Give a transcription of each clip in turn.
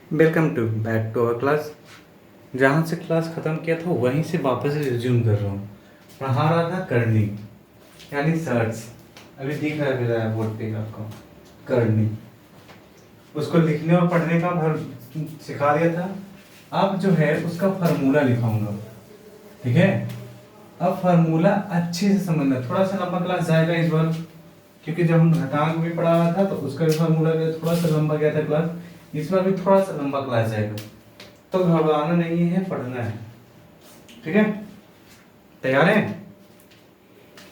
Welcome to back to our class. जहाँ से class ख़त्म किया था वहीं से वापस रिज्यूम कर रहा हूँ। पढ़ा रहा था करनी यानी सर्च। अभी दिख रहा है बोर्ड पे आपको करनी। उसको लिखने और पढ़ने का भर सिखा दिया था। अब जो है उसका फार्मूला लिखाऊंगा, ठीक है। अब फार्मूला अच्छे से समझना, थोड़ा सा लंबा क्लास जाएगा इस बार, क्योंकि जब हम घातांक भी पढ़ा रहा था तो उसका भी फार्मूला थोड़ा सा लंबा गया था क्लास। इस बार भी थोड़ा सा लंबा क्लास जाएगा, तो घबराना नहीं है, पढ़ना है, ठीक है। तैयार है?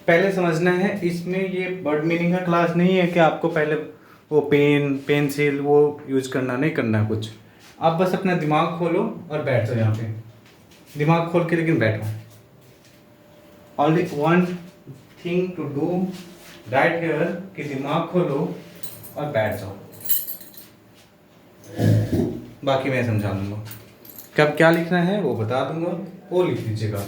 पहले समझना है, इसमें ये वर्ड मीनिंग का क्लास नहीं है कि आपको पहले वो पेन पेंसिल वो यूज करना नहीं करना है कुछ। आप बस अपना दिमाग खोलो और बैठ जाओ यहाँ पे। दिमाग खोल के लेकिन बैठो। Only one thing to do right here, कि दिमाग खोलो और बैठ जाओ। बाकी मैं समझा दूंगा, कब क्या लिखना है वो बता दूंगा, वो लिख लीजिएगा।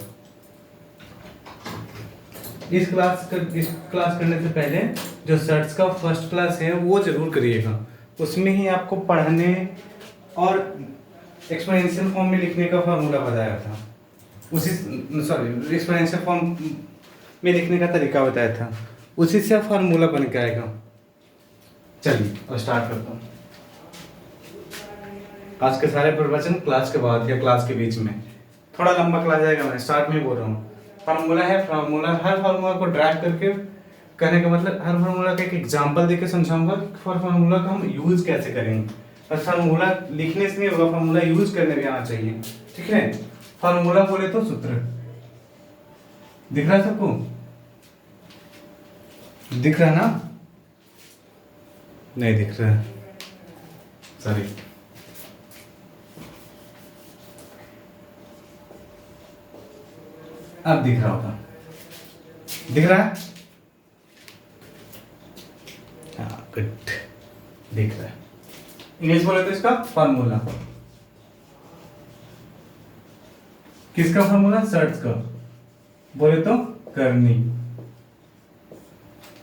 इस क्लास करने से पहले जो सर्च का फर्स्ट क्लास है वो जरूर करिएगा। उसमें ही आपको पढ़ने और एक्सपोनेंशियल फॉर्म में लिखने का फार्मूला बताया था। एक्सपोनेंशियल फॉर्म में लिखने का तरीका बताया था, उसी से फार्मूला बन के आएगा। चलिए और स्टार्ट करता हूँ। आज के सारे प्रवचन क्लास के बाद या क्लास के बीच में, थोड़ा लंबा क्लास जाएगा, मैं स्टार्ट में बोल रहा हूँ। फार्मूला है, फार्मूला हर फार्मूला को ड्राइव करके कहने का मतलब हर फार्मूला का एक एग्जांपल देके समझाऊंगा कि फार्मूला का हम यूज कैसे करेंगे। और फार्मूला लिखने से नहीं होगा, फार्मूला यूज करने भी आना चाहिए, ठीक है। फार्मूला बोले तो सूत्र दिख रहा है सबको? दिख रहा है ना? नहीं दिख रहा है, सॉरी। अब दिख रहा होगा, दिख रहा है? हाँ गुड, दिख रहा है। इंग्लिश बोले तो इसका फार्मूला, किसका फार्मूला? सर्च का, बोले तो करनी,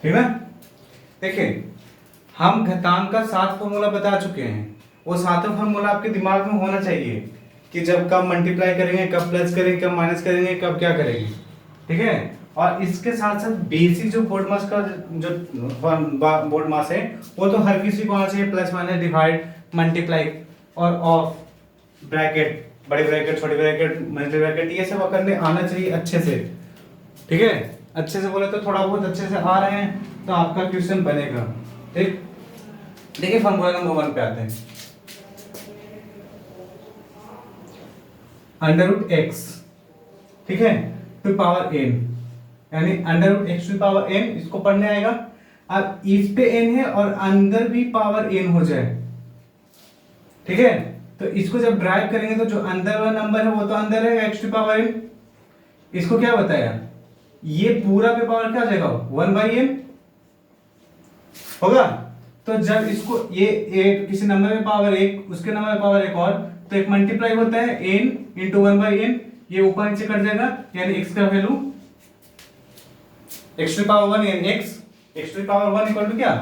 ठीक है। देखिए, हम घातांक का 7 फार्मूला बता चुके हैं। वो सातों फार्मूला आपके दिमाग में होना चाहिए कि जब कब मल्टीप्लाई करेंगे, कब प्लस करेंगे, कब माइनस करेंगे, कब क्या करेंगे, ठीक है। और इसके साथ साथ बेसिक जो बोर्ड मास का जो बोर्ड मास है वो तो हर किसी को आना चाहिए। प्लस माइनस डिवाइड मल्टीप्लाई और ऑफ, ब्रैकेट, बड़े ब्रैकेट छोटे ब्रैकेट मल्टी ब्रैकेट, ये सब करने आना चाहिए अच्छे से, ठीक है। अच्छे से बोले तो थोड़ा बहुत अच्छे से आ रहे हैं तो आपका क्वेश्चन बनेगा, ठीक। देखिए फॉर्मूला नंबर 1 पे आते हैं। अंडर रूट एक्स, ठीक है, टू पावर एन, यानी under root x to power n, इसको पढ़ने आएगा। अब इस पे एन है और अंदर भी पावर एन हो जाए, ठीक है। तो इसको जब ड्राइव करेंगे तो जो अंदर वाला नंबर है वो तो अंदर है, एक्स टू पावर एन। इसको क्या बताया, ये पूरा पे पावर क्या हो जाएगा, 1/n होगा। तो जब इसको ये किसी नंबर में पावर एक, उसके नंबर में पावर एक और, तो एक मल्टीप्लाई होता है n इंटू 1/n, ये ऊपर नीचे कट जाएगा, यानी x का वैल्यू x टू पावर 1 यानी x to power 1 equal to क्या,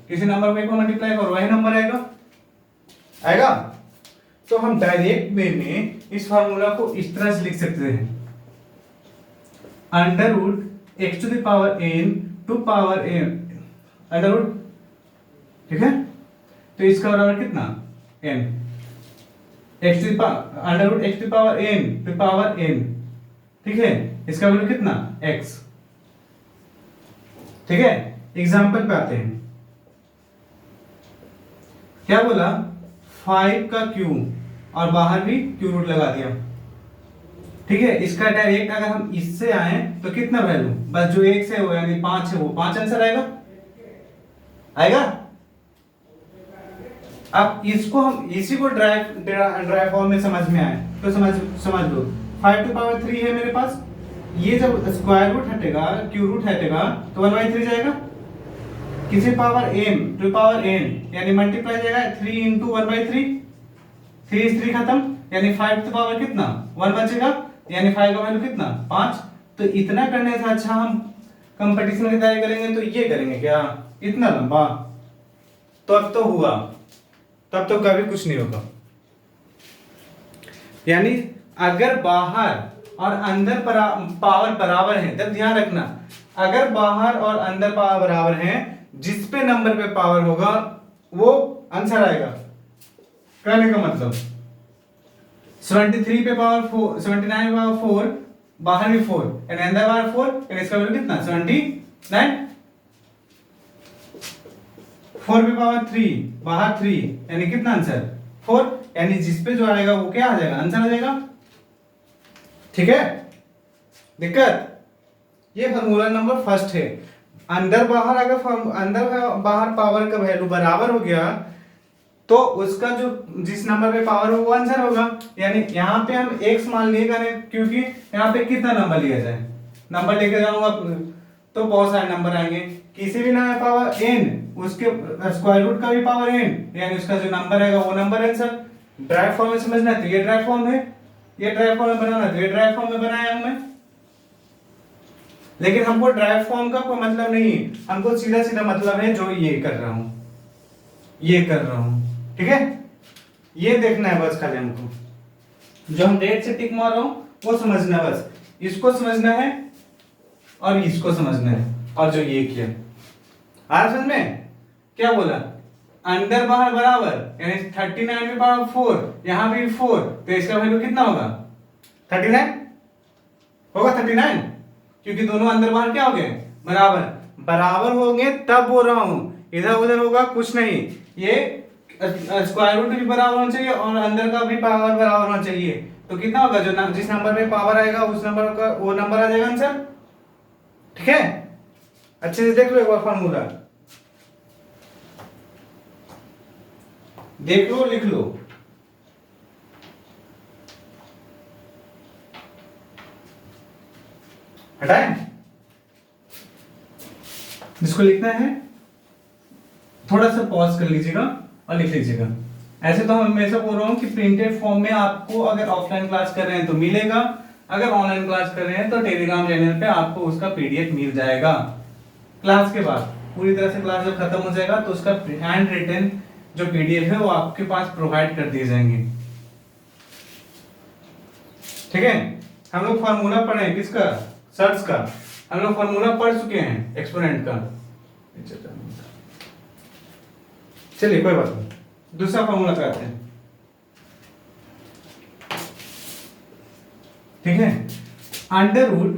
किसी नंबर को एक मल्टीप्लाई करो वही नंबर आएगा। तो हम डायरेक्ट वे में इस फार्मूला को इस तरह से लिख सकते हैं, under root x to the power n to power n under root, ठीक है। तो इसका बराबर कितना, n, x to under root x to power n to power n, ठीक है। इसका वैल्यू कितना, x, ठीक है। एग्जांपल पे आते हैं। क्या बोला, 5 का क्यू और बाहर भी क्यू रूट लगा दिया, ठीक है। इसका डायरेक्ट अगर हम इससे आए तो कितना वैल्यू, बस जो एक से वो यानी 5 है वो 5 आंसर आएगा। अब इसको हम इसी को ड्राइव फॉर्म में समझ में आए तो समझ लो, 5 टू पावर 3 है मेरे पास, ये जब स्क्वायर रूट हटेगा, क्यू रूट हटेगा तो 1/3 जाएगा। किसी power m to power n यानी मल्टीप्लाई जाएगा 3 इंटू 1/3, 3 3 खत्म, यानी 5 टू पावर कितना 1 बचेगा, यानी 5 का वैल्यू कितना 5। तो इतना करने से अच्छा हम कंपटीशन की तैयारी करेंगे तो ये करेंगे क्या, इतना लंबा। तो अब तो हुआ, तब तो कभी कुछ नहीं होगा। यानी अगर बाहर और अंदर पावर बराबर है, तब ध्यान रखना, अगर बाहर और अंदर पावर बराबर है, जिस पे नंबर पे पावर होगा वो आंसर आएगा। कहने का मतलब 73 पे पावर 4, 79 पे पावर 4, बाहर भी 4 यानी अंदर पावर 4, यानी इसका वैल्यू कितना 79। 4 पे पावर 3, बाहर 3 यानी कितना आंसर 4, यानी जिस पे जो आएगा वो क्या आ जाएगा, आंसर आ जाएगा। ठीक है, दिक्कत ये फार्मूला नंबर फर्स्ट है। अंदर बाहर अगर अंदर बाहर पावर का वैल्यू बराबर हो गया तो उसका जो जिस नंबर पे पावर हो वो आंसर होगा। यानी यहाँ पे हम x मान लिए करें, क्योंकि यहाँ पे कितना नंबर लिया जाए, नंबर लेके जाऊंगा तो बहुत सारे नंबर आएंगे, किसी भी नंबर पावर n, उसके स्क्वायर रूट का भी पावर n, यानी उसका जो नंबर आएगा वो नंबर आंसर। ड्राइव फॉर्म में समझना है तो ये ड्राइव फॉर्म है, ये ड्राइव फॉर्म में बनाना तो ये ड्राइव फॉर्म में बनाया हमने। लेकिन हमको ड्राइव फॉर्म का कोई मतलब नहीं है, हमको सीधा सीधा मतलब है जो ये कर रहा हूं, ये कर रहा हूं। ठीक है, ये देखना है बस खाली हमको, जो हम रेड से टिक मार रहा हूं वो समझना है, बस इसको समझना है और इसको समझना है, और जो ये किया आ समझ में। क्या बोला, अंदर बाहर बराबर, यानी 39 पे पावर 4, यहां भी 4, तो इसका वैल्यू कितना होगा 39 होगा, 39, क्योंकि दोनों अंदर बाहर क्या हो गए बराबर, बराबर होंगे तब बोल रहा हूं, इधर उधर होगा कुछ नहीं। ये स्क्वायर रूट भी बराबर होना चाहिए और अंदर का भी पावर बराबर होना चाहिए, तो कितना होगा, जो जिस नंबर पे पावर आएगा उस नंबर का वो नंबर आ जाएगा आंसर। ठीक है, अच्छे से देख लो एक बार फॉर्मूला, देख लो लिख लो। हटाएं, जिसको लिखना है थोड़ा सा पॉज कर लीजिएगा और लिख लीजिएगा। ऐसे तो मैं हमेशा बोल रहा हूँ कि प्रिंटेड फॉर्म में आपको अगर ऑफलाइन क्लास कर रहे हैं तो मिलेगा, अगर ऑनलाइन क्लास कर रहे हैं तो टेलीग्राम चैनल पे आपको उसका पीडीएफ मिल जाएगा। क्लास के बाद पूरी तरह से क्लास जब खत्म हो जाएगा तो उसका हैंड रिटन जो पीडीएफ है वो आपके पास प्रोवाइड कर दिए जाएंगे। ठीक है, हम लोग फार्मूला पढ़े हैं किसका, सर्च का, हम लोग फार्मूला पढ़ चुके हैं एक्सपोनेंट का। चलिए कोई बात नहीं, दूसरा फार्मूला करते हैं। ठीक है, under root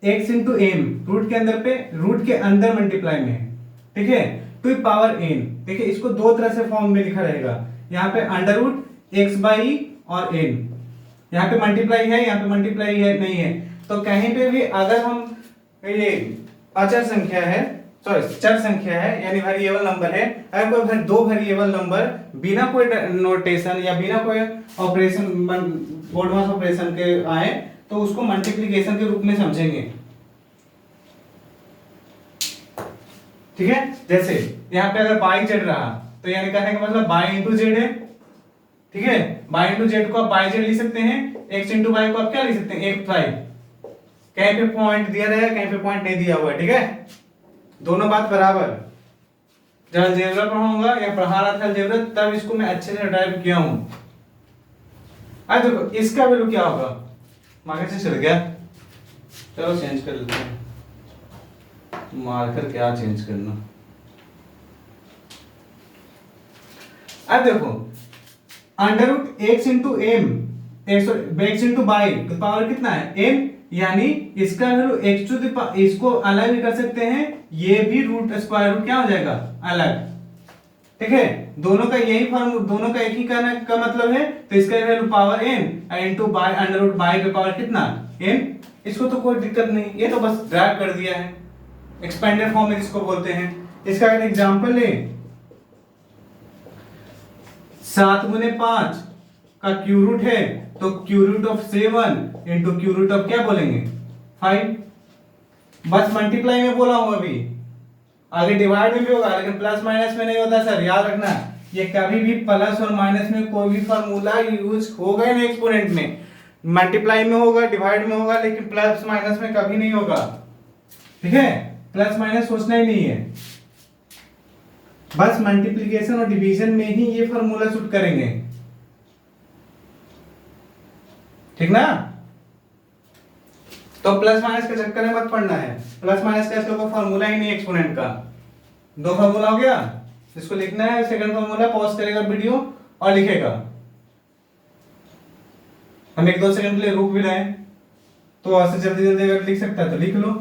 x into m, root के अंदर पे, रूट के अंदर मल्टीप्लाई में है। ठीक है, टू पावर एन, देखिए इसको दो तरह से फॉर्म में लिखा रहेगा, यहाँ पे अंडर रूट एक्स बाई और एन, यहाँ पे मल्टीप्लाई है, यहाँ पे मल्टीप्लाई है नहीं है, तो कहीं पे भी अगर हम ये अचर संख्या है, सॉरी चर संख्या है यानी वेरिएबल नंबर है, अगर कोई दो वेरिएबल नंबर बिना कोई नोटेशन या बिना कोई ऑपरेशन बोर्ड मास ऑपरेशन के आए तो उसको मल्टीप्लिकेशन के रूप में समझेंगे। ठीक है, जैसे यहाँ पे अगर बाई जेड रहा तो यानी कहने का मतलब बाई इंटू जेड है। ठीक है, बाई इंटू जेड को आप बाई जेड लिख सकते हैं, एक्स इंटू बाई को आप क्या लिख सकते हैं, एक्स बाई। कहीं पे पॉइंट दिया रहेगा, कहीं पे पॉइंट नहीं दिया हुआ है। ठीक है, दोनों बात बराबर। जब अलजेब्रा पढ़ाऊंगा या पढ़ा रहा था अलजेब्रा तब इसको मैं अच्छे से ड्राइव किया हूं। अब देखो इसका वैल्यू क्या होगा, मार्कर से चल गया, चलो चेंज कर लेते हैं, मार्कर क्या चेंज करना। अब देखो under root x into m, x into by तो पावर कितना है एम, यानी इसका वैल्यू एक्स टू द, इसको अलग भी कर सकते हैं, ये भी रूट स्क्वायर रूट क्या हो जाएगा अलग। ठीक है, दोनों का यही फॉर्म, दोनों का एक ही करने का मतलब है, तो इसका value power n into by under root by पे पावर कितना n, इसको तो कोई दिक्कत नहीं, ये तो बस ड्राइव कर दिया है, एक्सपेंडेड फॉर्म में जिसको बोलते हैं। इसका अगर एग्जांपल ले, 7 गुने 5 का क्यू रूट है तो cube root of 7 into cube root of क्या बोलेंगे 5। बस मल्टीप्लाई में बोला हूं, अभी आगे डिवाइड में भी होगा लेकिन प्लस माइनस में नहीं होता सर, याद रखना। ये कभी भी प्लस और माइनस में कोई भी फार्मूला यूज होगा ही नहीं, एक्सपोनेंट में मल्टीप्लाई में होगा, डिवाइड में होगा, लेकिन प्लस माइनस में कभी नहीं होगा। ठीक है, प्लस माइनस सोचना ही नहीं है, बस मल्टीप्लिकेशन और डिवीजन में ही ये फार्मूला शूट करेंगे। ठीक ना। तो प्लस माइनस के चक्कर में मत पड़ना है, प्लस माइनस का इसका कोई फॉर्मूला ही नहीं एक्सपोनेंट का। दो फॉर्मूला हो गया, इसको लिखना है, सेकंड फॉर्मूला पॉज करेगा वीडियो और लिखेगा। हम 1-2 सेकंड के लिए रुक भी रहे हैं, तो ऐसे जल्दी जल्दी अगर लिख सकता है तो लिख लो,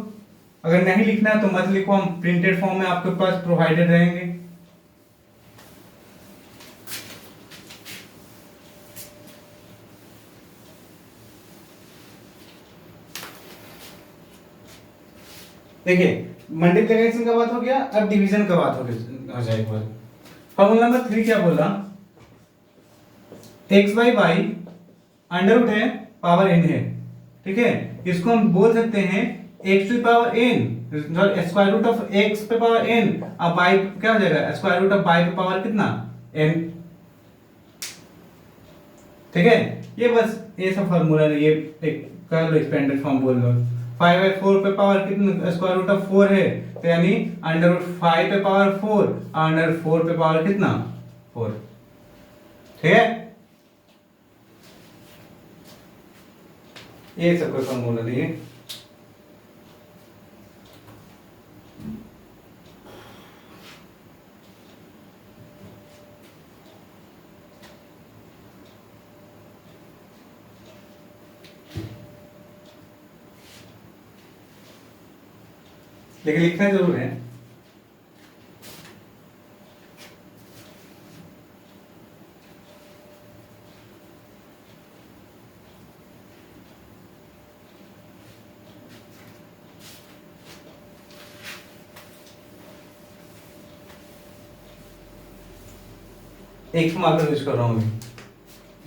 अगर नहीं लिखना है तो मत लिखो, हम प्रिंटेड फॉर्म में आपके पास प्रोवाइडेड रहेंगे। देखिए मल्टीप्लिकेशन का बात हो गया, अब डिवीजन का बात हो जाएगा। फॉर्मूला नंबर 3 क्या बोला, x by y under root है पावर एन है, ठीक है। इसको हम बोल सकते हैं x to power n, square root of x पे पावर एन, अब वाई क्या हो जाएगा स्क्वायर रूट ऑफ वाई पे पावर कितना एन, ठीक है। ये बस ये सब फॉर्मूला है, ये एक कर लो एक्सपेंडेड फॉर्म बोल लो। 5/4 पे पावर कितना स्क्वायर रूट ऑफ 4 है, तो यानी अंडर रूट 5 पे पावर 4 अंडर 4 पे पावर कितना 4, ठीक है। ये सब कोई फॉर्मूला नहीं है। लेकिन लिखना जरूर है। एक मार्कर यूज कर रहा हूँ,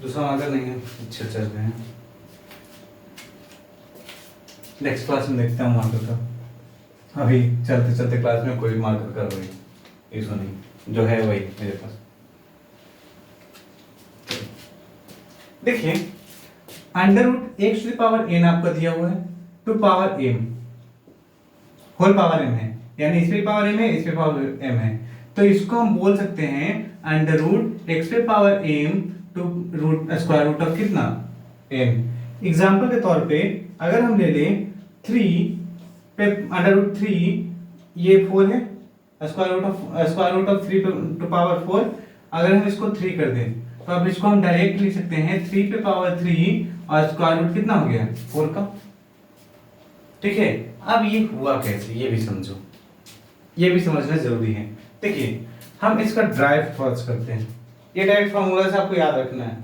दूसरा मार्कर नहीं है। अच्छा चल रहे हैं, नेक्स्ट क्लास में देखते हैं मार्कर का। अभी चलते चलते क्लास में कोई मार्कर कर वही इशू नहीं, जो है वही मेरे पास। देखिए under root x to the power n आपका दिया हुआ है, to power m whole power m है, यानी इस पे पावर एम है, इस पे पावर एम है, तो इसको हम बोल सकते हैं अंडर रूट एक्स पे power m two root square root of कितना एम। एग्जाम्पल के तौर पे अगर हम ले लें 3 पे अंडर रूट 3, ये 4 है, square root of 3 to power 4, अगर हम इसको 3 कर दें तो अब इसको हम डायरेक्ट लिख सकते हैं 3 पे पावर 3 और स्क्वायर रूट कितना हो गया 4 का, ठीक है। अब ये हुआ कैसे ये भी समझो, ये भी समझना जरूरी है। देखिए हम इसका ड्राइव फर्स्ट करते हैं, ये डायरेक्ट फॉर्मूला से आपको याद रखना है,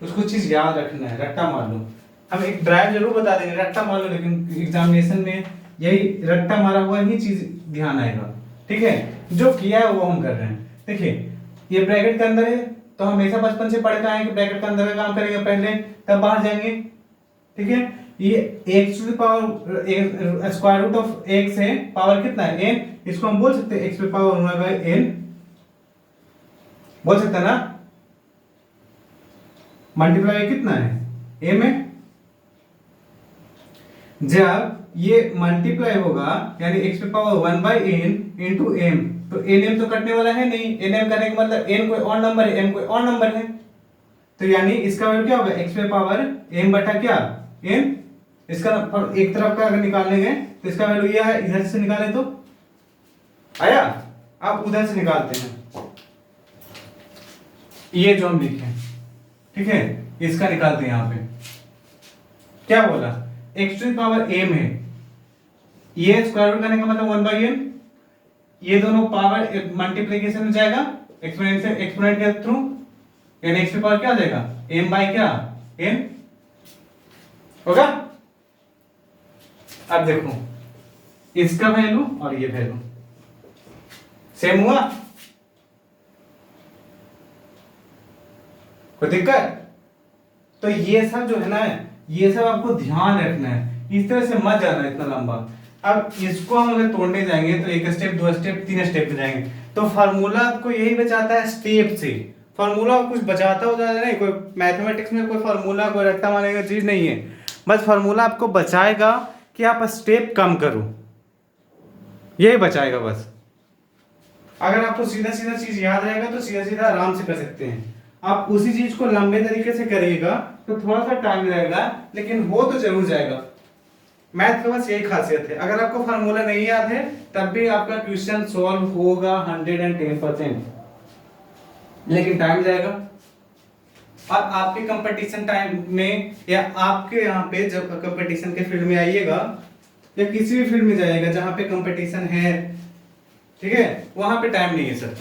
कुछ चीज याद रखना है, रट्टा मार लो। हम एक ड्राइव जरूर बता देंगे, रट्टा मार लो, लेकिन एग्जामिनेशन में यही रट्टा मारा हुआ ही चीज ध्यान आएगा, ठीक है। जो किया है वो हम कर रहे हैं। देखिए ये ब्रैकेट के अंदर है, तो हमेशा बचपन से पढ़ते आए कि ब्रैकेट के अंदर का काम करेंगे पहले, तब बाहर जाएंगे, ठीक है। ये x to the power square root of x है, पावर कितना है n, इसको हम बोल सकते हैं x पे पावर 1/n, बोल सकते हैं ना। मल्टीप्लाई कितना है m है, जब ये मल्टीप्लाई होगा यानी x पे पावर 1/n इंटू m, तो nm तो कटने वाला है नहीं, nm करने का मतलब n कोई और नंबर है, m कोई और नंबर है, तो यानी इसका वैल्यू क्या होगा x पे पावर m बटा क्या n। इसका एक तरफ का अगर निकालने गए तो इसका वैल्यू ये है, इधर से निकाले तो आया, आप उधर से निकालते हैं, ये जो हम लिखे ठीक है, इसका निकालते हैं। यहाँ पे क्या बोला x to the power m है, ये स्क्वायर रूट करने का मतलब 1/n, ये दोनों पावर मल्टीप्लिकेशन में जाएगा एक्सपोनेंट से, एक्सपोनेंट के थ्रू, यानी x पे पावर क्या आ जाएगा m बाय क्या n होगा। अब देखो इसका वैल्यू और ये वैल्यू सेम हुआ, कोई दिक्कत। तो ये सब जो है ना, ये सब आपको ध्यान रखना है, इस तरह से मत जाना इतना लंबा। अब इसको हम अगर तोड़ने जाएंगे तो 1 स्टेप 2 स्टेप 3 स्टेप पे जाएंगे, तो फार्मूला आपको यही बचाता है स्टेप से, फार्मूला कुछ बचाता हो जाता नहीं, कोई मैथमेटिक्स में कोई फार्मूला कोई रट्टा मारने का चीज नहीं है, बस फार्मूला आपको बचाएगा कि आप स्टेप कम करो, यही बचाएगा बस। अगर आपको सीधा सीधा चीज याद रहेगा तो सीधा सीधा आराम से कर सकते हैं, आप उसी चीज को लंबे तरीके से करिएगा तो थोड़ा सा टाइम लगेगा, लेकिन हो तो जरूर जाएगा। मैथ का बस यही खासियत है, अगर आपको फार्मूला नहीं याद है तब भी आपका क्वेश्चन सॉल्व होगा 110%, लेकिन टाइम जाएगा। और आपके कंपटीशन टाइम में या आपके यहाँ पे जब कंपटीशन के फील्ड में आइएगा या किसी भी फील्ड में जाइएगा जहां पे कंपटीशन है, ठीक है, वहां पे टाइम नहीं है सर।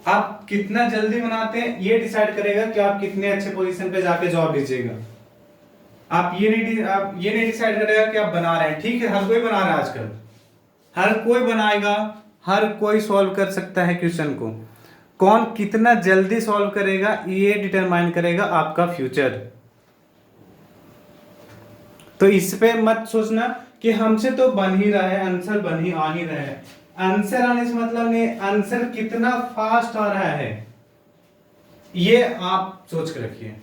आप कितना जल्दी बनाते हैं ये डिसाइड करेगा कि आप कितने अच्छे पोजीशन पे जाके जॉब लीजिएगा। आप ये नहीं डिसाइड करेगा कि आप बना रहे हैं, ठीक है, हर कोई बना रहा है आजकल, हर कोई बनाएगा, हर कोई सॉल्व कर सकता है क्वेश्चन को। कौन कितना जल्दी सॉल्व करेगा ये डिटरमाइन करेगा आपका फ्यूचर। तो इस पे मत सोचना कि हमसे तो बन ही रहा है, आंसर बन ही आ ही रहा है। आंसर आने से मतलब नहीं, आंसर कितना फास्ट आ रहा है ये आप सोच के रखिए।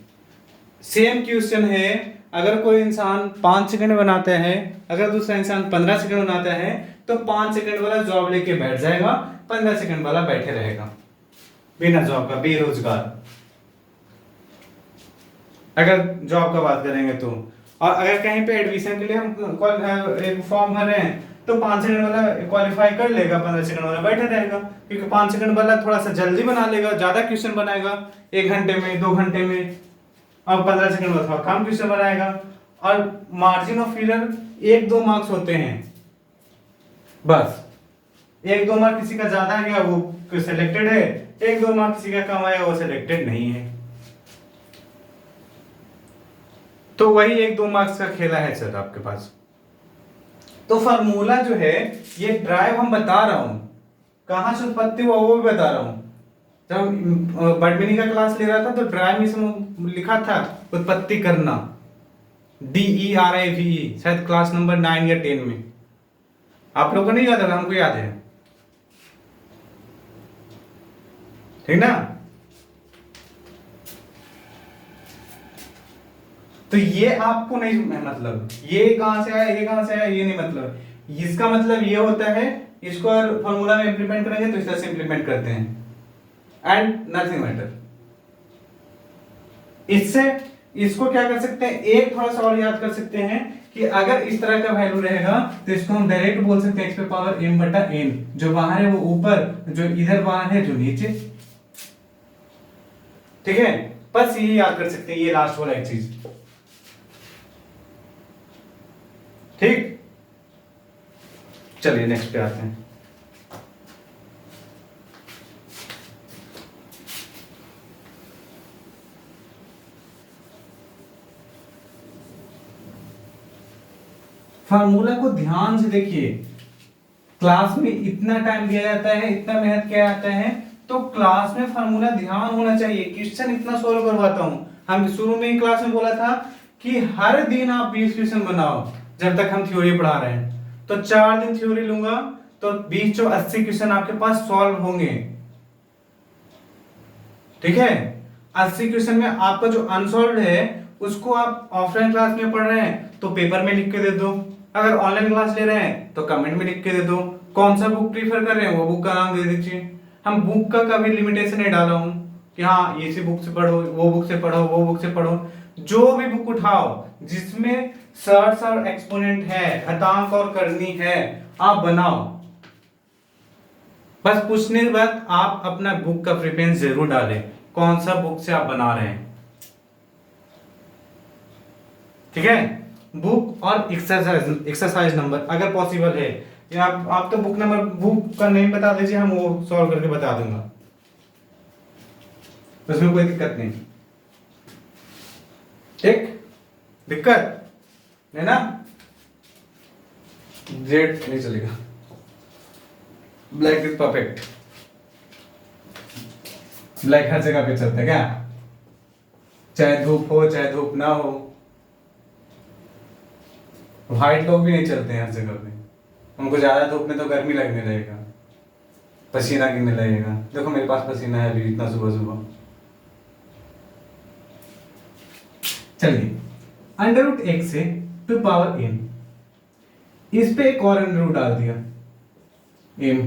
सेम क्वेश्चन है, अगर कोई इंसान 5 सेकंड में बनाता है, अगर दूसरा इंसान 15 सेकंड बनाता है, तो 5 सेकंड वाला जॉब लेके बैठ जाएगा, 15 सेकंड वाला बैठे रहेगा बिना जॉब का, बेरोजगार। अगर जॉब का बात करेंगे तो, और अगर कहीं पे एडमिशन के लिए हम एक फॉर्म भर रहे हैं तो 5 सेकंड वाला क्वालिफाई कर लेगा, 15 सेकंड वाला बैठे रहेगा, क्योंकि 5 सेकंड वाला थोड़ा सा जल्दी बना लेगा, ज्यादा क्वेश्चन बनाएगा 1 घंटे में 2 घंटे में, और 15 सेकंड वाला थोड़ा कम क्वेश्चन बनाएगा। और मार्जिन ऑफ एरर 1-2 मार्क्स होते हैं बस, 1-2 मार्क किसी का ज्यादा गया वो सिलेक्टेड है, 1-2 मार्क किसी का कम आया वो सिलेक्टेड नहीं है। तो वही 1-2 मार्क्स का खेला है सर आपके पास। तो फार्मूला जो है ये ड्राइव हम बता रहा हूं, कहां से उत्पत्ति हुआ वो भी बता रहा हूं। जब बडमिनी का क्लास ले रहा था तो ड्राइव में लिखा था उत्पत्ति करना, DERIVE, शायद क्लास नंबर 9 या 10 में। आप लोगों को नहीं याद होगा, हमको याद है, ठीक ना। तो ये आपको नहीं मतलब ये कहां से आया, ये कहां से आया, ये नहीं मतलब। इसका मतलब ये होता है, इसको फॉर्मूला में इंप्लीमेंट करेंगे तो इस तरह से इंप्लीमेंट करते हैं, एंड नथिंग मैटर। इससे इसको क्या कर सकते हैं, एक थोड़ा सा और याद कर सकते हैं कि अगर इस तरह का वैल्यू रहेगा तो इसको हम डायरेक्ट बोल सकते हैं x पे पावर m बटा n, जो बाहर है वो ऊपर, जो इधर बाहर है जो नीचे, ठीक है। बस ये याद कर सकते हैं, ये लास्ट वाला एक चीज, ठीक। चलिए नेक्स्ट पे आते हैं। फार्मूला को ध्यान से देखिए, क्लास में इतना टाइम दिया जाता है, इतना मेहनत किया जाता है, तो क्लास में फार्मूला ध्यान होना चाहिए। क्वेश्चन इतना सोल्व करवाता हूं, हम शुरू में ही क्लास में बोला था कि हर दिन आप 20 क्वेश्चन बनाओ, जब तक हम थ्योरी पढ़ा रहे हैं। तो 4 दिन थ्योरी लूंगा तो 20 जो 80 क्वेश्चन आपके पास सॉल्व होंगे, ठीक है। 80 क्वेश्चन में आपका जो अनसॉल्व है उसको आप ऑफलाइन क्लास में पढ़ रहे हैं तो पेपर में लिख के दे दो, अगर ऑनलाइन क्लास ले रहे हैं तो कमेंट में लिख के दे दो। कौन सा बुक प्रीफर कर रहे हैं वो बुक का नाम दे दीजिए। हम बुक का कभी लिमिटेशन नहीं डाला हूं कि हाँ इसी बुक से पढ़ो, वो बुक से पढ़ो, वो बुक से पढ़ो, जो भी बुक उठाओ जिसमें सर्ट्स और एक्सपोनेंट है, घातांक और करनी है, आप बनाओ। बस पूछने के बाद आप अपना बुक का प्रेफरेंस जरूर डालें, कौन सा बुक से आप बना रहे हैं, ठीक है। बुक और एक्सरसाइज नंबर अगर पॉसिबल है, या आप तो बुक नंबर, बुक का नेम बता दीजिए, हम वो सॉल्व करके बता दूंगा, उसमें कोई दिक्कत नहीं, ठीक। दिक्कत है ना, जेड नहीं चलेगा, ब्लैक इज परफेक्ट, ब्लैक हर जगह पे चलता है क्या, चाहे धूप हो चाहे धूप ना हो। व्हाइट लोग भी नहीं चलते हैं हर जगह पे, उनको ज्यादा धूप में तो गर्मी लगने लगेगा, पसीना गिरने लगेगा। देखो मेरे पास पसीना है अभी इतना सुबह सुबह। चलिए, अंडर रूट x से टू पावर m, इस पे एक और अंडर रूट डाल दिया m,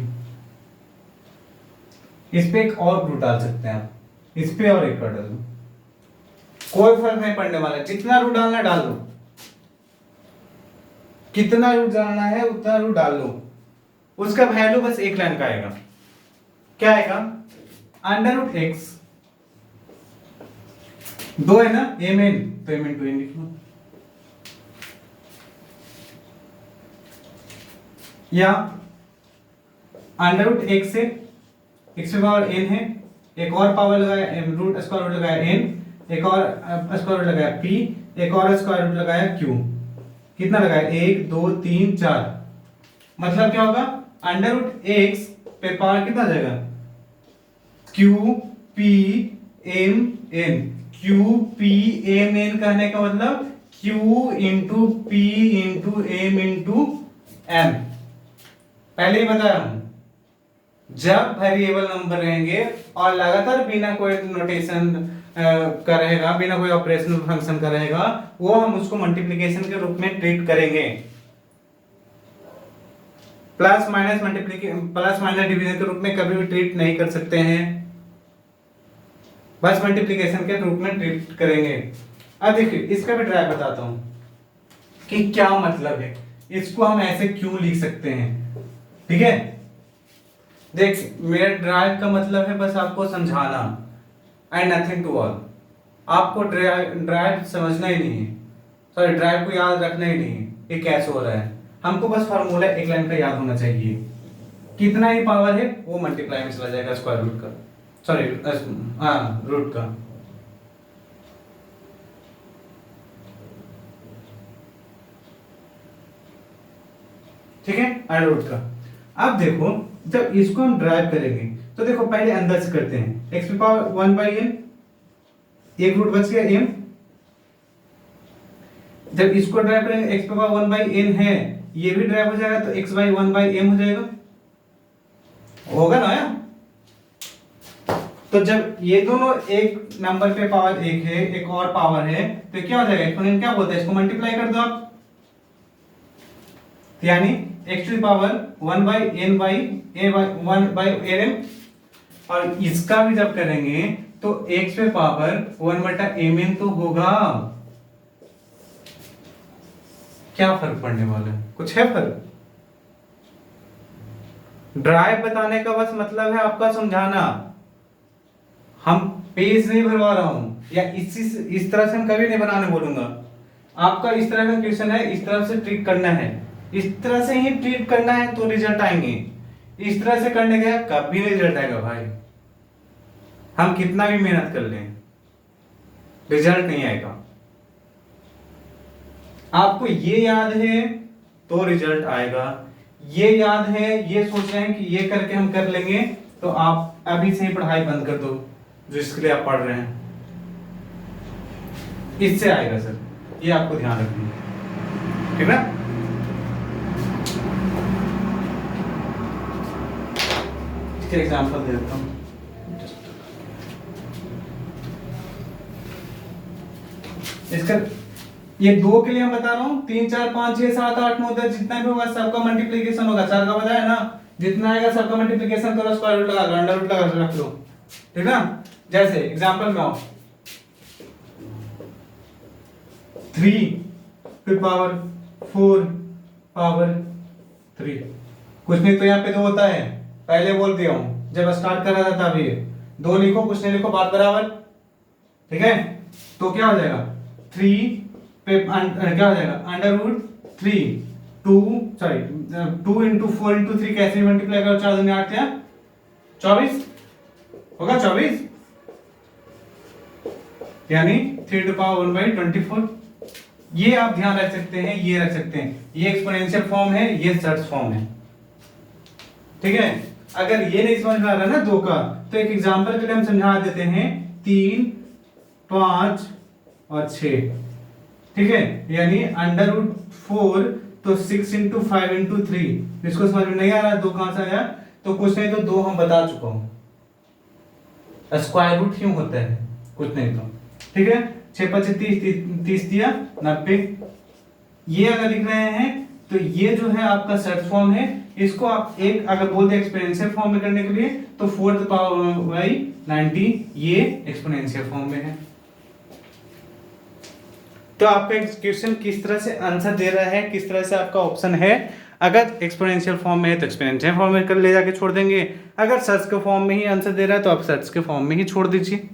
इस पे एक और रूट डाल सकते हैं आप, इस पे और एक और डाल दो, कोई फर्क नहीं पड़ने वाला, जितना रूट डालना डाल दो, कितना रूट डालना है उतना रूट डाल लो, उसका वैल्यू बस एक लाइन का आएगा, क्या आएगा, अंडर रूट एक्स, दो है ना एम एन, तो एम एन टू एन लिख लो, या अंडर रूट एक्स से एक्स पे पावर एन है, एक और पावर लगाया एम, रूट स्क्वायर रूट लगाया एन, एक और स्क्वायर रूट लगाया पी, एक और स्क्वायर रूट लगाया क्यू, कितना लगाया, एक दो तीन चार, मतलब क्या होगा, अंडर रूट एक्स पे पावर कितना आ जाएगा, q p m n, q p m n कहने का मतलब q into p into m into m, पहले ही बताया हूं, जब वेरिएबल नंबर रहेंगे और लगातार बिना कोई नोटेशन का रहेगा, बिना कोई ऑपरेशनल फंक्शन का रहेगा, वो हम उसको मल्टीप्लिकेशन के रूप में ट्रीट करेंगे, plus minus plus minus division के रूप में कभी भी ट्रीट नहीं कर सकते हैं, बस मल्टीप्लिकेशन के रूप में ट्रीट करेंगे। अब देखिए इसका भी ड्राइव बताता हूं कि क्या मतलब है, इसको हम ऐसे क्यों लिख सकते हैं, ठीक है। देख मेरा ड्राइव का मतलब है बस आपको समझाना, एंड नथिंग टू ऑल, आपको ड्राइव समझना ही नहीं है, सॉरी ड्राइव को याद रखना ही नहीं है ये कैसे हो रहा है, हमको बस फार्मूला एक लाइन का याद होना चाहिए, कितना ही पावर है वो मल्टीप्लाई में चला जाएगा स्क्वायर रूट का, सॉरी रूट का, ठीक है, अंडर रूट का। अब देखो जब इसको हम ड्राइव करेंगे तो देखो पहले अंदर से करते हैं, एक्स की पावर 1 बाई एन, एक रूट बच गया एम, जब इसको ड्राइव करेंगे एक्स की पावर 1 बाई एन है, ये भी ड्राइव हो जाएगा तो x बाई 1 बाई एम हो जाएगा, होगा ना यार। तो जब ये दोनों एक नंबर पे पावर एक है, एक और पावर है, तो क्या हो जाएगा, एक्सपोनेंट क्या बोलते हैं, इसको मल्टीप्लाई कर दो आप, यानी x to power 1 by n by a by 1 by n m, और इसका भी जब करेंगे तो x पे पावर 1 बटा एम एन तो होगा, क्या फर्क पड़ने वाला है, कुछ है फर्क। ड्राइव बताने का बस मतलब है आपका समझाना, हम पेज नहीं भरवा रहा हूं, या इस तरह से हम कभी नहीं बनाने बोलूंगा, आपका इस तरह का क्वेश्चन है, इस तरह से ट्रीट करना है, इस तरह से ही ट्रीट करना है तो रिजल्ट आएंगे, इस तरह से करने गया कभी नहीं रिजल्ट आएगा भाई, हम कितना भी मेहनत कर लें रिजल्ट नहीं आएगा। आपको ये याद है तो रिजल्ट आएगा, ये याद है, ये सोच रहे हैं कि ये करके हम कर लेंगे, तो आप अभी से ही पढ़ाई बंद कर दो जो इसके लिए आप पढ़ रहे हैं, इससे आएगा सर, ये आपको ध्यान रखना है, ठीक ना। इसके एग्जांपल दे देता हूं, इसका ये दो के लिए मैं बता रहा हूँ, 3 4 5 6 7 8 9 10 जितना भी होगा सबका मल्टीप्लिकेशन होगा, 4 का बताया ना, जितना आएगा सबका मल्टीप्लिकेशन करो, स्क्वायर रूट लगा लो, अंडर रूट लगा रख लो, ठीक ना। जैसे एग्जांपल में आओ, 3 पे पावर 4 पावर 3, कुछ नहीं तो यहाँ पे 2 होता है, पहले बोल दिया हूँ जब स्टार्ट कर रहा था, अभी 2 लिखो, कुछ नहीं लिखो, बात बराबर, ठीक है। तो क्या हो जाएगा, 3 पे क्या हो जाएगा, अंडर रूट 3, 2 इंटू 4 इंटू 3 कैसे मल्टीप्लाई करो, 4 दूनी 8 या 24 होगा, 24 यानी 3 टू पावर 1 बाई 24, ये आप ध्यान रख सकते हैं, ये रख सकते हैं, ये एक्सपोनेंशियल फॉर्म है, ये सर्च फॉर्म है, ठीक है। अगर ये नहीं समझ में आ रहा ना 2 का, तो एक एग्जांपल के लिए हम समझा देते हैं, 3 5 और 6, ठीक है, यानी अंडर रूट 4 तो 6 इंटू 5 इंटू 3, इसको समझ में नहीं आ रहा 2 कहां से आया, तो कुछ नहीं तो 2 हम बता चुका हूं, स्क्वायर रूट क्यों होता है, कुछ नहीं तो, ठीक है। 6 5 30 दिया 90, ये अगर लिख रहे हैं तो ये जो है आपका सर्च फॉर्म है, इसको आप एक अगर बोल दे एक्सपोनेंशियल फॉर्म में करने के लिए तो 4 पावर बाई 90 ये एक्सपोनेंशियल फॉर्म में है। तो आपका क्वेश्चन किस तरह से आंसर दे रहा है, किस तरह से आपका ऑप्शन है। अगर एक्सपोनेंशियल फॉर्म में है तो एक्सपोनेंशियल फॉर्म में कर ले जाके छोड़ देंगे, अगर सर्च के फॉर्म में ही आंसर दे रहा है तो आप सर्च के फॉर्म में ही छोड़ दीजिए।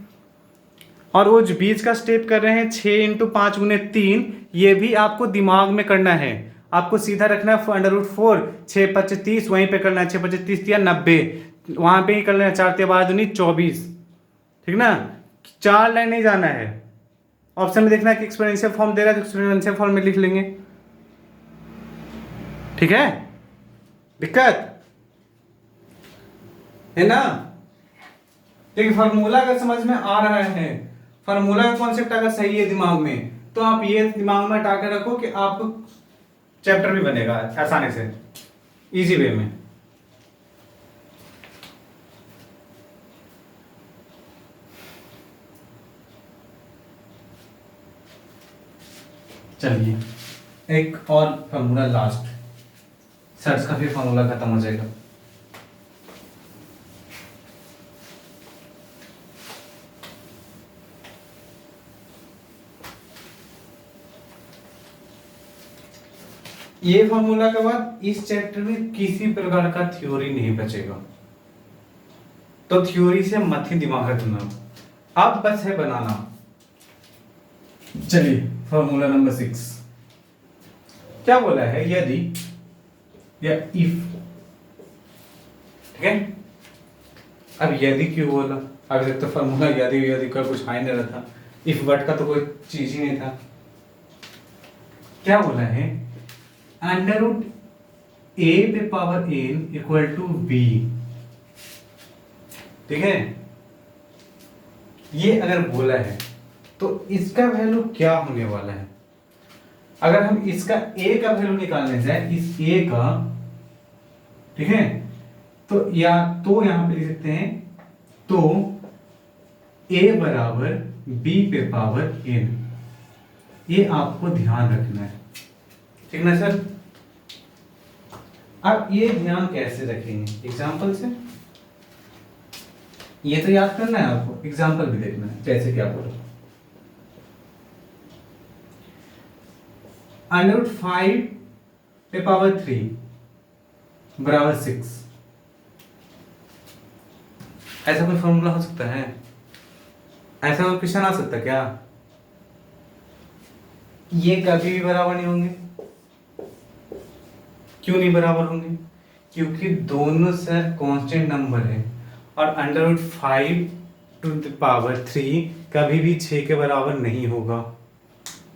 और वो जो बीच का स्टेप कर रहे हैं 6 इंटू 5 गुने 3, ये भी आपको दिमाग में करना है, आपको सीधा रखना है √4, 6 5 30 वहीं पे करना है, 6 5 30 या 90 वहां पे ही करना है, 4 3 12 दूनी 24, ठीक ना, 4 लाइन नहीं जाना है। ऑप्शन में देखना है कि एक्सपोनेंशियल फॉर्म दे रहा है तो एक्सपोनेंशियल फॉर्म में लिख लेंगे, ठीक है। दिक्कत है ना। देखिए फार्मूला अगर समझ में आ रहा है, फार्मूला का कॉन्सेप्ट अगर सही है दिमाग में, तो आप ये दिमाग में हटा के रखो कि आपको चैप्टर भी बनेगा आसानी से, इजी वे में। चलिए एक और फार्मूला लास्ट, सर्च का फिर फार्मूला खत्म हो जाएगा। ये फार्मूला के बाद इस चैप्टर में किसी प्रकार का थ्योरी नहीं बचेगा, तो थ्योरी से मत ही दिमाग रखना, अब बस है बनाना। चलिए फार्मूला नंबर 6 क्या बोला है, यदि या इफ, ठीक है। अब यदि क्यों बोला, अभी तक तो फार्मूला यदि का कुछ आ ही नहीं रहा था, इफ वर्ड का तो कोई चीज ही नहीं था। क्या बोला है, √a पे power n equal to b, ठीक है। ये अगर बोला है तो इसका वैल्यू क्या होने वाला है। अगर हम इसका a का वैल्यू निकालने जाए, इस a का, ठीक है, तो या तो यहां पे लिख सकते हैं, तो a बराबर b पे पावर n, ये आपको ध्यान रखना है, ठीक ना सर। अब ये ध्यान कैसे रखेंगे, एग्जाम्पल से, ये तो याद करना है आपको, एग्जाम्पल भी देखना है। जैसे क्या बोलो, √5 पे पावर 3 बराबर 6, ऐसा कोई फॉर्मूला हो सकता है, ऐसा कोई क्वेश्चन आ सकता क्या। ये कभी भी बराबर नहीं होंगे, क्यों नहीं बराबर होंगे, क्योंकि दोनों सर कांस्टेंट नंबर है, और √5 टू द पावर 3 कभी भी 6 के बराबर नहीं होगा।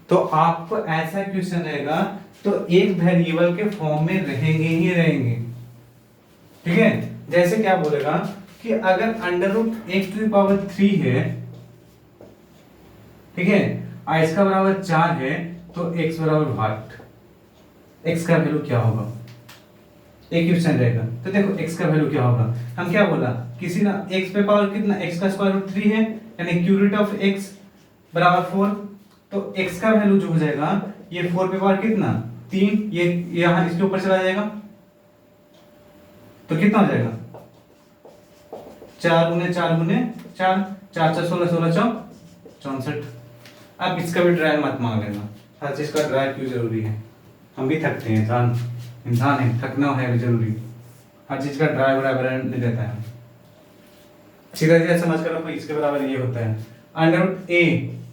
तो आपको ऐसा क्वेश्चन रहेगा तो एक वेरिएबल के फॉर्म में रहेंगे ही रहेंगे, ठीक है। जैसे क्या बोलेगा कि अगर √x टू द पावर 3 है, ठीक है, और इसका बराबर 4 है, तो x बराबर व्हाट, x का वैल्यू क्या होगा, एक क्वेश्चन रहेगा। तो देखो x का वैल्यू क्या होगा, हम क्या बोला, किसी ना x पे पावर कितना, x का स्क्वायर रूट 3 है, यानी क्यू रूट ऑफ x बराबर 4, तो x का वैल्यू जो हो जाएगा, ये 4 पे पावर कितना 3, ये यहां इसके ऊपर चला जाएगा, तो कितना हो जाएगा 4 गुने 4 गुने 4, 4 4 16 16 64। अब इसका भी ड्राइव मत मांग लेना, हर चीज का ड्राइव क्यों जरूरी है, हम भी थकते हैं, इंसान है, थकना है भी जरूरी, हर चीज का ड्राइव बराबर नहीं देता है। सीधा सीधा समझ कर रखो, इसके बराबर ये होता है √a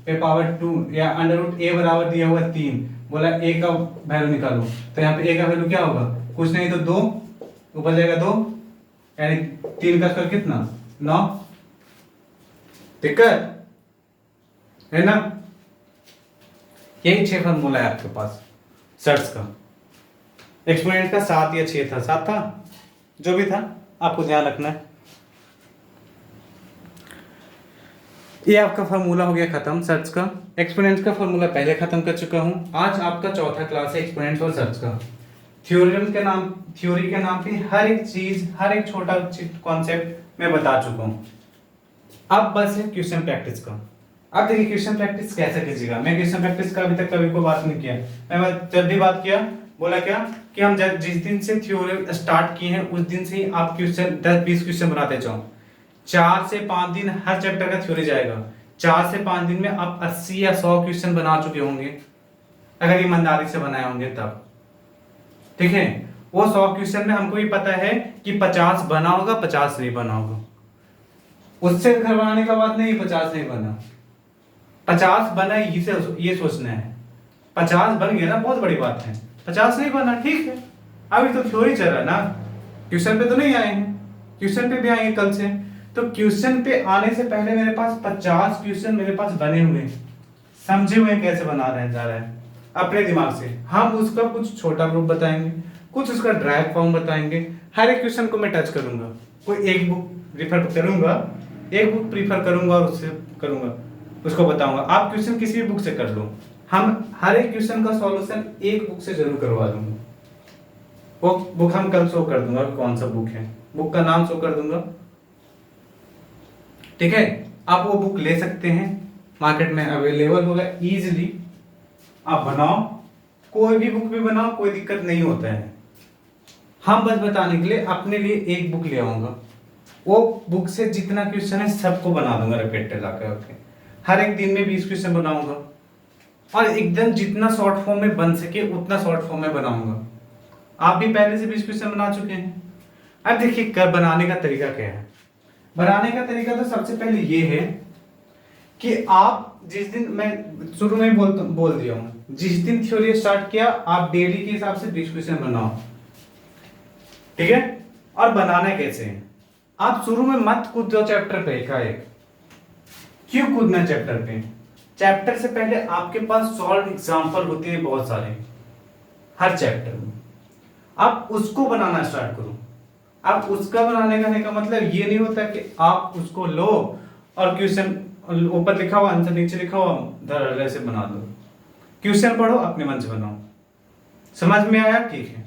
पे पावर 2, या √a बराबर दिया हुआ 3, बोला a का वैल्यू निकालो, तो यहाँ पे a का वैल्यू क्या होगा, कुछ नहीं तो 2, ऊपर जाएगा 2, यानी 3 का स्क्वायर कितना 9। दिक्कत है ना। यही 6 फॉर्मूला है आपके पास सर्च का, एक्सपोनेंट का 7 या 6 था, 7 था, जो भी था आपको ध्यान रखना है। ये आपका फार्मूला हो गया खत्म सर्च का। एक्सपोनेंट्स का फार्मूला पहले खत्म कर चुका हूं। आज आपका चौथा क्लास है एक्सपोनेंट्स और सर्च का। थ्योरी के नाम पे हर एक चीज, हर एक छोटा कॉन्सेप्ट मैं बता चुका हूं। अब बस है क्वेश्चन प्रैक्टिस का। अब देखिए क्वेश्चन प्रैक्टिस कैसे कीजिएगा। मैं क्वेश्चन प्रैक्टिस का अभी तक कभी को बात नहीं किया, मैं जब भी बात किया बोला क्या कि हम जिस दिन से थ्योरी स्टार्ट किए हैं उस दिन से ही आप क्वेश्चन 10-20 क्वेश्चन बनाते जाओ। 4 से 5 दिन हर चैप्टर का थ्योरी जाएगा। 4 से 5 दिन में आप 80 या 100 क्वेश्चन बना चुके होंगे, अगर ईमानदारी से बनाए होंगे तब। ठीक है, वो 100 क्वेश्चन में हमको भी पता है कि 50 बना होगा, 50 नहीं बना होगा। उससे घबराने का बात नहीं, 50 नहीं बना, 50 बना ये सोचना है। 50 बन गया ना, बहुत बड़ी बात है। 50 नहीं बना, ठीक है, अभी तो थ्योरी चल रहा है ना, क्वेश्चन पे तो नहीं आए हैं, क्वेश्चन पे भी आएंगे कल से। तो क्वेश्चन पे आने से पहले मेरे पास 50 क्वेश्चन मेरे पास बने हुए हैं, समझे हुए कैसे बना रहे हैं जा रहे हैं अपने दिमाग से। हम उसका कुछ छोटा ग्रुप बताएंगे, कुछ उसका ड्राइव फॉर्म बताएंगे। हर एक क्वेश्चन को मैं टच करूंगा, कोई एक बुक प्रीफर करूंगा, एक बुक प्रीफर करूंगा और उससे करूंगा, उसको बताऊंगा। आप क्वेश्चन किसी भी बुक से कर लो, हम हर एक क्वेश्चन का सॉल्यूशन एक बुक से जरूर करवा दूंगा। वो बुक हम कल शो कर दूंगा कौन सा बुक है, बुक का नाम शो कर दूंगा। ठीक है, आप वो बुक ले सकते हैं, मार्केट में अवेलेबल होगा इजीली, आप बनाओ, कोई भी बुक भी बनाओ, कोई दिक्कत नहीं होता है। हम बस बताने के लिए अपने लिए एक बुक ले आऊंगा, वो बुक से जितना क्वेश्चन है सबको बना दूंगा रिपीटेड आके, हर एक दिन में 20 क्वेश्चन बनाऊंगा और एकदम जितना शॉर्ट फॉर्म में बन सके उतना शॉर्ट फॉर्म में बनाऊंगा। आप भी पहले से 20 क्वेश्चन बना चुके हैं। अब देखिए कर बनाने का तरीका क्या है। बनाने का तरीका तो सबसे पहले ये है कि आप जिस दिन, मैं शुरू में बोल दिया हूं, जिस दिन थ्योरी स्टार्ट किया आप डेली के हिसाब से 20 क्वेश्चन बनाओ। ठीक है, और बनाना कैसे है, आप शुरू में मत कूदो चैप्टर पे एकाएक। क्यों कूदना चैप्टर पे? चैप्टर से पहले आपके पास सॉल्व एग्जांपल होते हैं बहुत सारे हर चैप्टर में, आप उसको बनाना स्टार्ट करो। आप उसका बनाने का मतलब ये नहीं होता कि आप उसको लो और क्वेश्चन ऊपर लिखा हुआ आंसर नीचे लिखा हुआ धड़ से बना दो। क्वेश्चन पढ़ो, अपने मन से बनाओ। समझ में आया? ठीक है,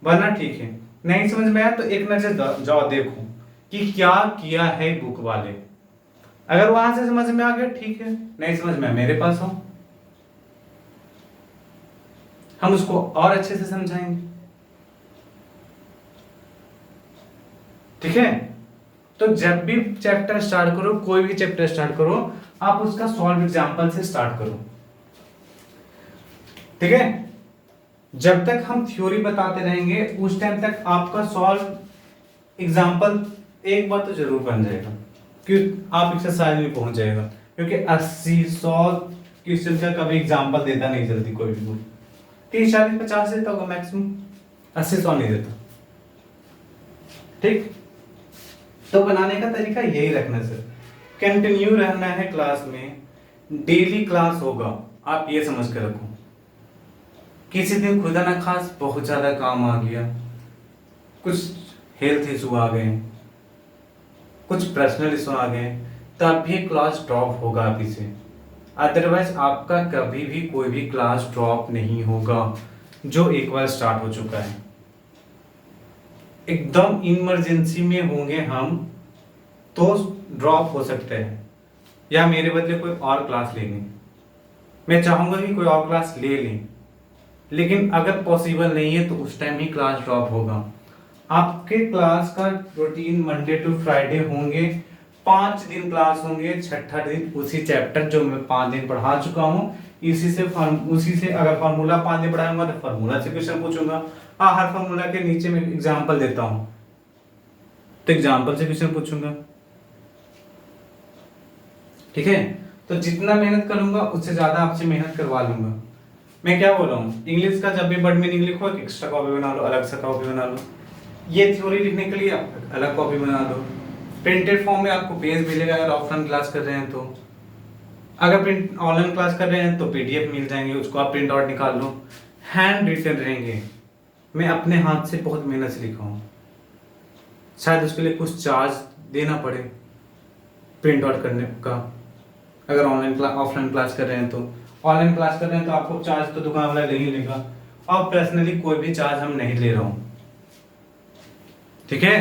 वरना ठीक है, नहीं समझ में आया तो एक नजर जाओ, देखो कि क्या किया है बुक वाले। अगर वहां से समझ में आ गया ठीक है, नहीं समझ में मेरे पास हो, हम उसको और अच्छे से समझाएंगे। ठीक है, तो जब भी चैप्टर स्टार्ट करो, कोई भी चैप्टर स्टार्ट करो, आप उसका सॉल्व एग्जांपल से स्टार्ट करो। ठीक है, जब तक हम थ्योरी बताते रहेंगे उस टाइम तक आपका सॉल्व एग्जांपल एक बार तो जरूर बन जाएगा, क्योंकि आप एक्सरसाइज में पहुंच जाएगा। क्योंकि 80-100 क्वेश्चन का कभी एग्जांपल देता नहीं जल्दी कोई भी, 30-40-50 देता होगा मैक्सिमम, 80-100 नहीं देता। ठीक, तो बनाने का तरीका यही रखना सर, कंटिन्यू रहना है क्लास में, डेली क्लास होगा, आप ये समझ कर रखो। किसी दिन खुदा ना खास बहुत ज्यादा काम आ गया, कुछ हेल्थ इशू आ गए, कुछ पर्सनल इशू आ गए, तब भी क्लास ड्रॉप होगा अभी से। अदरवाइज आपका कभी भी कोई भी क्लास ड्रॉप नहीं होगा जो एक बार स्टार्ट हो चुका है। एकदम इमरजेंसी में होंगे हम तो ड्रॉप हो सकते हैं, या मेरे बदले कोई और क्लास लेंगे। मैं चाहूंगा कि कोई और क्लास ले लें, लेकिन अगर पॉसिबल नहीं है तो उस टाइम ही क्लास ड्रॉप होगा। आपके क्लास का रूटीन मंडे टू फ्राइडे होंगे, 5 दिन क्लास होंगे, छठा दिन उसी चैप्टर जो मैं 5 दिन पढ़ा चुका हूँ उसी से अगर फार्मूला 5 दिन पढ़ाऊंगा तो फार्मूला से क्वेश्चन पूछूंगा। हाँ, हर फार्मूला के नीचे में एग्जाम्पल देता हूँ तो एग्जाम्पल से क्वेश्चन पूछूंगा। ठीक है, तो जितना मेहनत करूंगा उससे ज्यादा आपसे मेहनत करवा लूंगा। मैं क्या बोल रहा हूँ, इंग्लिश का जब भी वर्ड मीनिंग लिखो एक एक्स्ट्रा कॉपी बना लो, अलग सा कॉपी बना लो। ये थ्योरी लिखने के लिए अलग कॉपी बना दो। प्रिंटेड फॉर्म में आपको पेज मिलेगा अगर ऑफलाइन क्लास कर रहे हैं तो, अगर प्रिंट ऑनलाइन क्लास कर रहे हैं तो पीडीएफ मिल जाएंगे, उसको आप प्रिंट आउट निकाल लो। हैंड रिटन रहेंगे, मैं अपने हाथ से बहुत मेहनत से लिखा हूँ, शायद उसके लिए कुछ चार्ज देना पड़े प्रिंट आउट करने का। अगर ऑफलाइन क्लास कर रहे हैं तो, ऑनलाइन क्लास कर रहे हैं तो आपको चार्ज तो दुकान वाला नहीं लेगा, और पर्सनली कोई भी चार्ज हम नहीं ले रहा हूँ। ठीक है,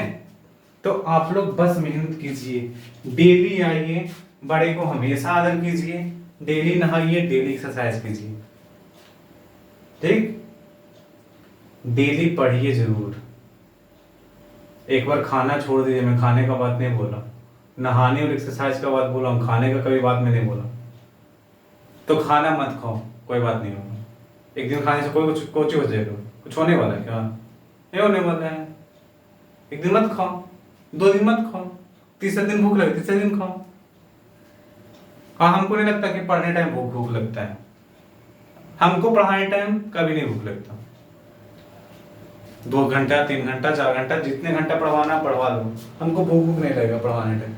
तो आप लोग बस मेहनत कीजिए, डेली आइए, बड़े को हमेशा आदर कीजिए, डेली नहाइए, डेली एक्सरसाइज कीजिए। ठीक, डेली पढ़िए जरूर। एक बार खाना छोड़ दीजिए, मैं खाने का बात नहीं बोला, नहाने और एक्सरसाइज का बात बोला हूँ, खाने का कभी बात में नहीं बोला। तो खाना मत खाओ, कोई बात नहीं होगा, एक दिन खाने से कोई कुछ हो जाएगा, कुछ होने वाला है क्या? नहीं होने वाला है। एक दिन मत खाओ, 2 दिन मत खाओ, तीसरे दिन भूख लगे तीसरे दिन खाओ। हाँ, हमको नहीं लगता कि पढ़ने टाइम भूख लगता है, हमको पढ़ाने टाइम कभी नहीं भूख लगता। 2 घंटा 3 घंटा 4 घंटा जितने घंटा पढ़वाना पढ़वा लो, हमको भूख नहीं लगेगा पढ़वाने टाइम।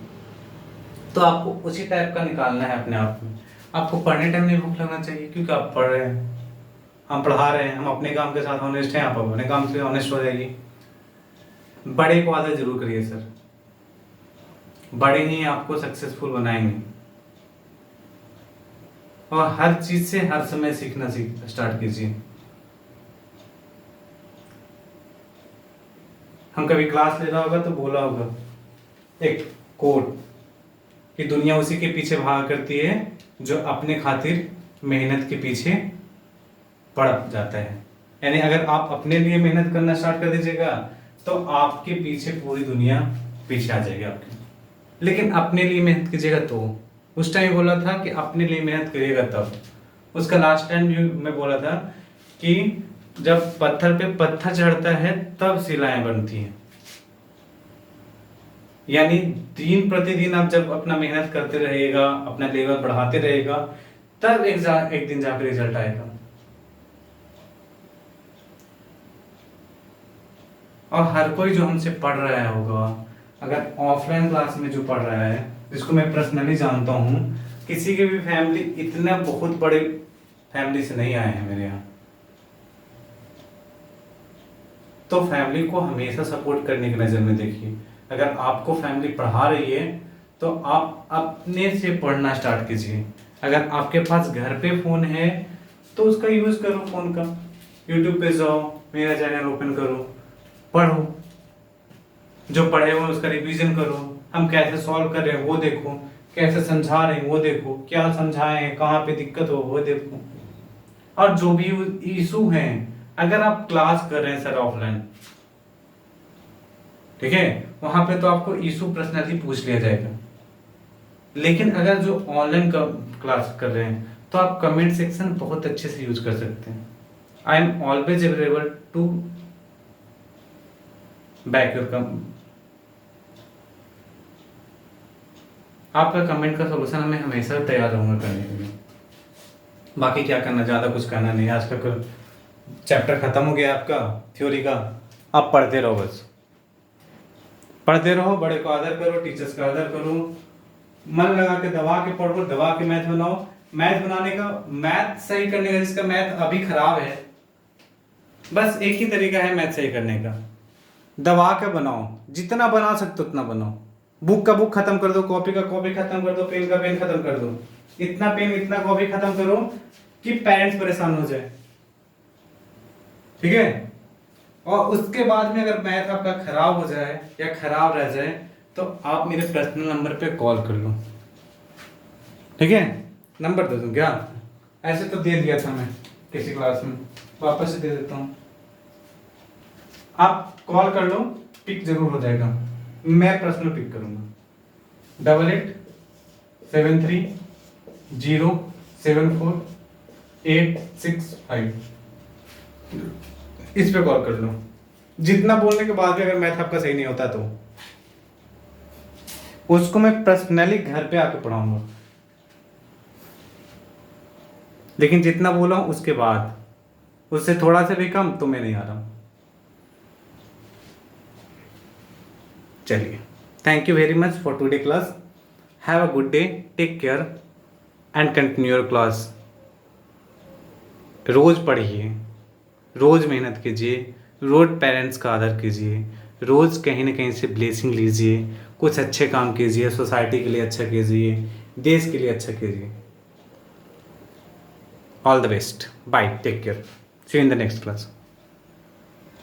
तो आपको उसी टाइप का निकालना है अपने आप में। आपको पढ़ने टाइम नहीं भूख लगना चाहिए, क्योंकि आप पढ़ रहे हैं, हम पढ़ा रहे हैं, हम अपने काम के साथ ऑनेस्ट हैं, आप अपने काम से ऑनेस्ट हो जाएगी। बड़े को आदत जरूर करिए सर, बड़े ही आपको सक्सेसफुल बनाएंगे। और हर चीज से हर समय सीखना स्टार्ट कीजिए। हम कभी क्लास ले रहा होगा तो बोला होगा एक कोट कि दुनिया उसी के पीछे भागा करती है जो अपने खातिर मेहनत के पीछे पड़ जाता है। यानी अगर आप अपने लिए मेहनत करना स्टार्ट कर दीजिएगा तो आपके पीछे पूरी दुनिया पीछे आ जाएगी आपके। लेकिन अपने लिए मेहनत कीजिएगा तो, उस टाइम बोला था कि अपने लिए मेहनत करिएगा तब। उसका लास्ट टाइम भी मैं बोला था कि जब पत्थर पे पत्थर चढ़ता है तब शिलाएं बनती हैं। यानी दिन प्रतिदिन आप जब अपना मेहनत करते रहिएगा, अपना लेवल बढ़ाते रहेगा, तब एक दिन जाकर रिजल्ट आएगा। और हर कोई जो हमसे पढ़ रहा होगा, अगर ऑफलाइन क्लास में जो पढ़ रहा है, जिसको मैं पर्सनली जानता हूँ, किसी के भी फैमिली इतना बहुत बड़े फैमिली से नहीं आए हैं मेरे यहाँ, तो फैमिली को हमेशा सपोर्ट करने की नज़र में देखिए। अगर आपको फैमिली पढ़ा रही है तो आप अपने से पढ़ना स्टार्ट कीजिए। अगर आपके पास घर पे फ़ोन है तो उसका यूज़ करो, फ़ोन का, यूट्यूब पे जाओ, मेरा चैनल ओपन करो, पढ़ो, जो पढ़े हुए उसका रिवीजन करो, हम कैसे सॉल्व कर रहे हैं वो देखो, कैसे समझा रहे हैं वो देखो, क्या समझाए हैं, कहाँ पे दिक्कत हो वो देखो। और जो भी इशू हैं, अगर आप क्लास कर रहे हैं सर ऑफलाइन, ठीक है, वहां पे तो आपको इशू पर्सनली पूछ लिया जाएगा। लेकिन अगर जो ऑनलाइन क्लास कर रहे हैं तो आप कमेंट सेक्शन बहुत अच्छे से यूज कर सकते हैं। I am always available to back your आपका कमेंट का सोल्यूशन मैं हमेशा तैयार रहूंगा करने के लिए। बाकी क्या करना, ज़्यादा कुछ करना नहीं, आज का चैप्टर खत्म हो गया आपका थ्योरी का। आप पढ़ते रहो, बस पढ़ते रहो, बड़े को आदर करो, टीचर्स का आदर करो, मन लगा के दबा के पढ़ो, दबा के मैथ बनाओ। मैथ बनाने का, मैथ सही करने का, जिसका मैथ अभी खराब है, बस एक ही तरीका है मैथ सही करने का, दबा के बनाओ, जितना बना सकते उतना बनाओ। बुक का बुक खत्म कर दो, कॉपी का कॉपी खत्म कर दो, पेन का पेन खत्म कर दो। इतना पेन इतना कॉपी खत्म करो कि पेरेंट्स परेशान हो जाए, ठीक है। और उसके बाद में अगर मैथ आपका खराब हो जाए या खराब रह जाए तो आप मेरे पर्सनल नंबर पे कॉल कर लो, ठीक है। नंबर दे दूं क्या? ऐसे तो दे दिया था मैं किसी क्लास में, वापस से दे देता हूँ, आप कॉल कर लो, पिक जरूर हो जाएगा, मैं पर्सनल पिक करूंगा। 8873074865, इस पे कॉल कर लो। जितना बोलने के बाद भी अगर मैथ आपका सही नहीं होता तो उसको मैं पर्सनली घर पे आके पढ़ाऊंगा। लेकिन जितना बोला हूं उसके बाद, उससे थोड़ा सा भी कम तो मैं नहीं आ रहा हूं। चलिए, thank you very much for today class. Have a good day, take care and continue your class. रोज पढ़िए, रोज मेहनत कीजिए, रोज पेरेंट्स का आदर कीजिए, रोज कहीं ना कहीं से ब्लेसिंग लीजिए, कुछ अच्छे काम कीजिए, सोसाइटी के लिए अच्छा कीजिए, देश के लिए अच्छा कीजिए। All the best, bye, take care, see you in the next class.